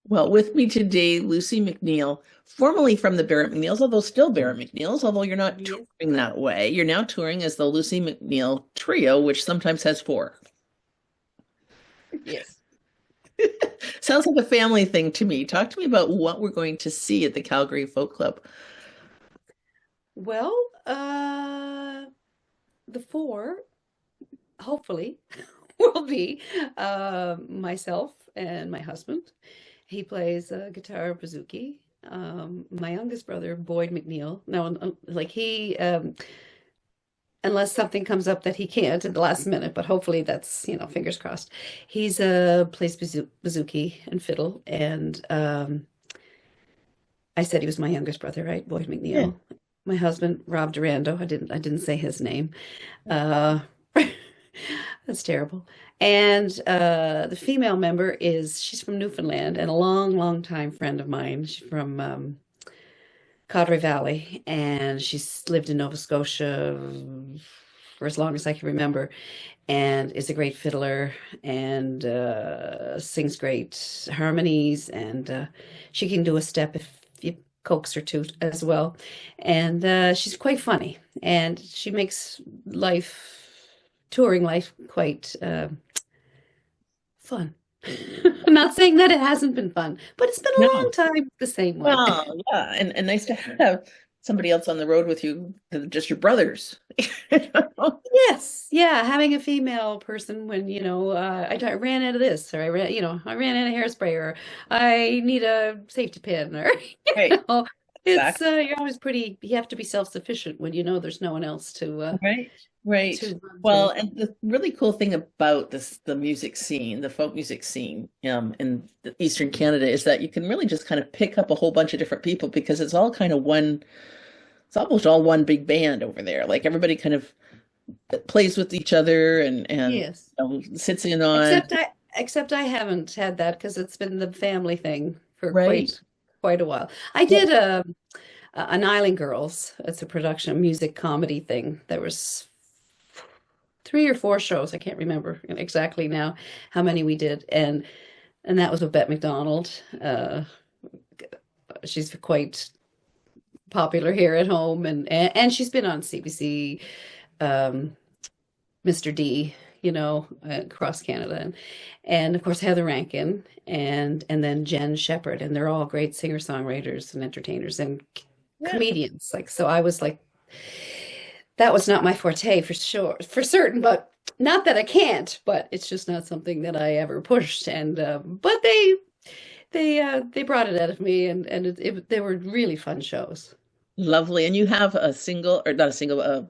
Well, with me today, Lucy MacNeil, formerly from the Barra MacNeils, although still Barra MacNeils, although you're not Yes. touring that way. You're now touring as the Lucy MacNeil Trio, which sometimes has four. Yes. Sounds like a family thing to me. Talk to me about what we're going to see at the Calgary Folk Club. Well, the four, hopefully, will be myself and my husband. He plays guitar bouzouki. My youngest brother, Boyd McNeil. No, like unless something comes up that he can't at the last minute, but hopefully that's, fingers crossed. He's plays bouzouki and fiddle, and I said he was my youngest brother, right? Boyd Yeah. McNeil. My husband, Rob Durando. I didn't say his name. Uh, that's terrible. And the female member she's from Newfoundland and a long, long time friend of mine. She's from Codray Valley, and she's lived in Nova Scotia for as long as I can remember, and is a great fiddler and sings great harmonies, and she can do a step if you coax her to as well. And she's quite funny, and she makes touring life, quite fun. I'm not saying that it hasn't been fun, but it's been a long No. time the same way. Well, yeah, and nice to have somebody else on the road with you, than just your brothers. Yes, yeah, having a female person when, I ran out of this, or I ran out of hairspray, or I need a safety pin, or, Right, know, it's, exactly. you're always you have to be self-sufficient when you know there's no one else Right, right. to run Well, to. and the really cool thing about the music scene, the folk music scene, in the Eastern Canada is that you can really just kind of pick up a whole bunch of different people because it's all kind of it's almost all one big band over there. Like everybody kind of plays with each other and Yes. sits in on, Except I haven't had that because it's been the family thing for right? quite a while. I Yeah. did an Island Girls. It's a production, a music comedy thing. There was three or four shows. I can't remember exactly now how many we did, and that was with Bette McDonald. She's quite popular here at home, and she's been on CBC, um, Mr. D, across Canada, and of course Heather Rankin, and then Jen Shepherd, and they're all great singer-songwriters and entertainers and Yeah. comedians. Like, so I was like, that was not my forte for sure, for certain, but not that I can't, but it's just not something that I ever pushed. And but they brought it out of me, and they were really fun shows. Lovely. And you have a single, or not a single, a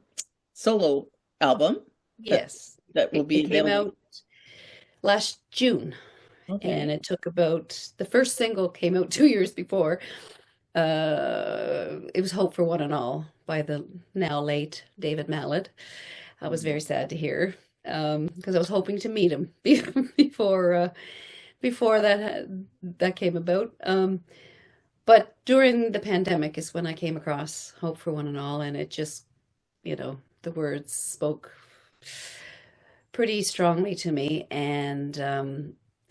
solo album that Yes, that will it be came available. out last June, and Okay. it took about the first single came out 2 years before. It was Hope for One and All by the now late David Mallet. I was very sad to hear because I was hoping to meet him before that came about. But during the pandemic is when I came across Hope for One and All, and it just, the words spoke pretty strongly to me, and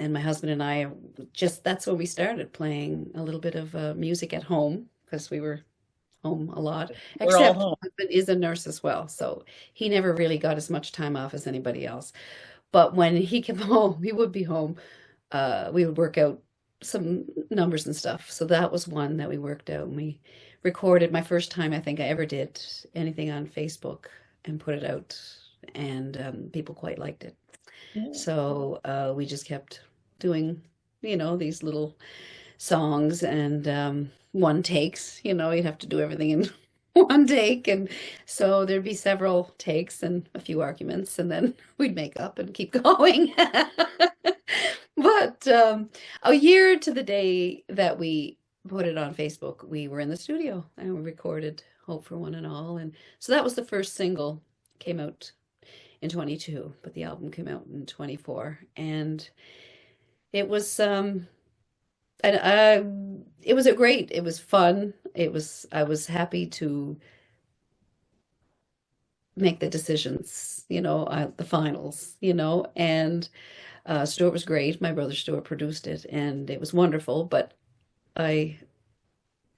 my husband and I just that's when we started playing a little bit of music at home because we were home a lot. We're all Except home. my husband is a nurse as well, so he never really got as much time off as anybody else. But when he came home, he would be home. We would work out some numbers and stuff. So that was one that we worked out, and we recorded my first time I think I ever did anything on Facebook and put it out, and people quite liked it. Yeah. So we just kept doing, these little songs and one takes. You'd have to do everything in one take, and so there'd be several takes and a few arguments, and then we'd make up and keep going. But a year to the day that we put it on Facebook, we were in the studio and we recorded Hope for One and All, and so that was the first single. Came out in 22, but the album came out in 24, and it was and it was a great, it was fun. I was happy to make the decisions, the finals, and Stuart was great. My brother Stuart produced it, and it was wonderful. But I,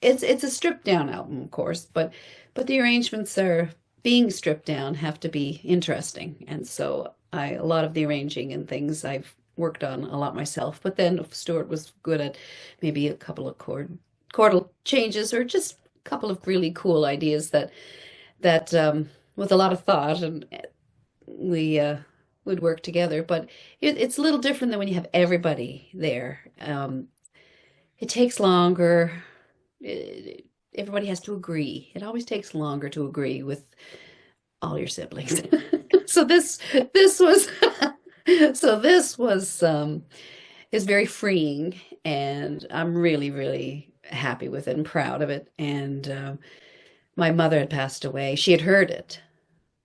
it's a stripped down album, of course, but the arrangements are being stripped down have to be interesting, and so a lot of the arranging and things I've worked on a lot myself. But then Stuart was good at maybe a couple of chordal changes or just a couple of really cool ideas that with a lot of thought and we would work together. But it's a little different than when you have everybody there. It takes longer. Everybody has to agree. It always takes longer to agree with all your siblings. So this was so this was is very freeing, and I'm really, really happy with it and proud of it. And my mother had passed away. She had heard it,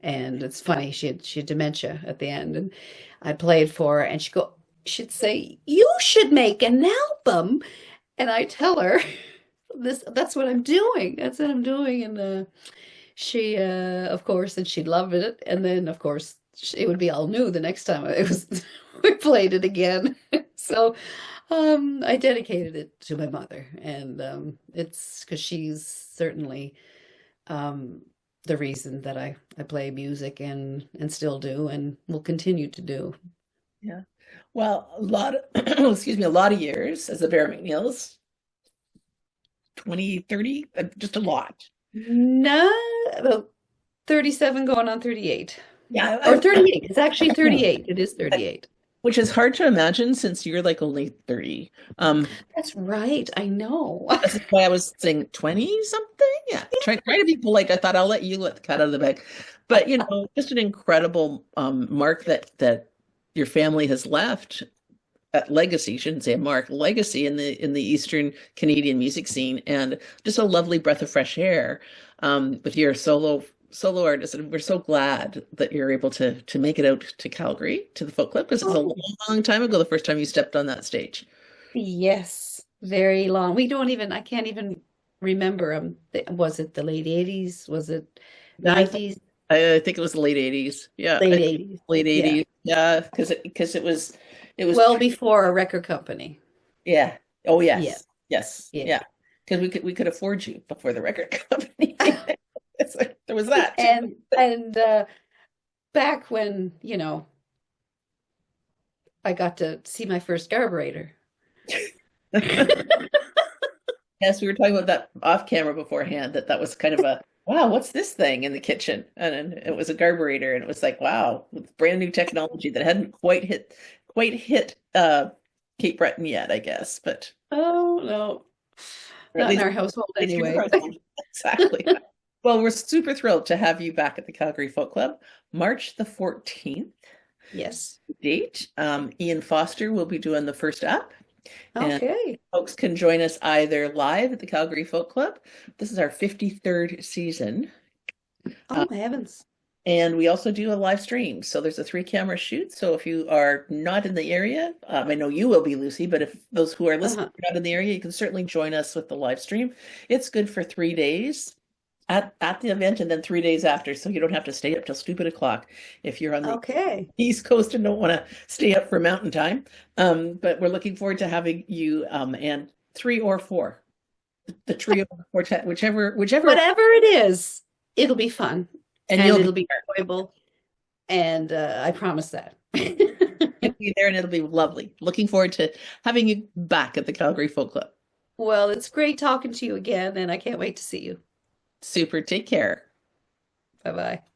and it's funny. She had dementia at the end, and I played for her, and she'd say, "You should make an album," and I tell her, That's what I'm doing. That's what I'm doing." And she, of course, and she loved it. And then, of course, it would be all new the next time it was we played it again. So I dedicated it to my mother, and it's because she's certainly the reason that I play music and still do and will continue to do. Yeah. Well, a lot of, excuse me, a lot of years as a Barra MacNeils, 20, 30, just a lot. No, about 37 going on 38. Yeah, Or 38. It's actually 38. It is 38. which is hard to imagine since you're like only 30. That's right. I know. That's why I was saying 20 something. Yeah. Try to be polite. I thought I'll let you let the cat out of the bag. But just an incredible mark that your family has left, legacy, shouldn't say a mark, legacy in the Eastern Canadian music scene, and just a lovely breath of fresh air with your solo artist. And we're so glad that you're able to make it out to Calgary to the folk club, because it was a long time ago the first time you stepped on that stage. Yes, very long. I can't even remember. Was it the late 80s? Was it I, 90s? I think it was the late 80s. Yeah, Late 80s. late Yeah. 80s. Yeah, because it was Well before a record company. yeah. Oh Yeah. yes. Yes. Yeah. Yeah. Because we could afford you before the record company. There was that too. And back when, I got to see my first carburetor. Yes, we were talking about that off camera beforehand, that was kind of a wow, what's this thing in the kitchen? And it was a carburetor, and it was like, wow, with brand new technology that hadn't quite hit Cape Breton yet, I guess, but Oh, no, or at not in least our household it's your anyway. household. Exactly. Well, we're super thrilled to have you back at the Calgary Folk Club, March the 14th Yes. date. Ian Foster will be doing the first up. And Okay. folks can join us either live at the Calgary Folk Club. This is our 53rd season. Oh, heavens. And we also do a live stream. So there's a 3-camera shoot. So if you are not in the area, I know you will be, Lucy, but if those who are listening are not in the area, you can certainly join us with the live stream. It's good for 3 days at the event, and then 3 days after. So you don't have to stay up till stupid o'clock if you're on the Okay. East Coast and don't want to stay up for mountain time. But we're looking forward to having you and 3 or 4, the trio quartet, whichever, Whatever it is, it'll be fun and and you'll it'll be enjoyable. And I promise that. be there, and it'll be lovely. Looking forward to having you back at the Calgary Folk Club. Well, it's great talking to you again, and I can't wait to see you. Super. Take care. Bye-bye.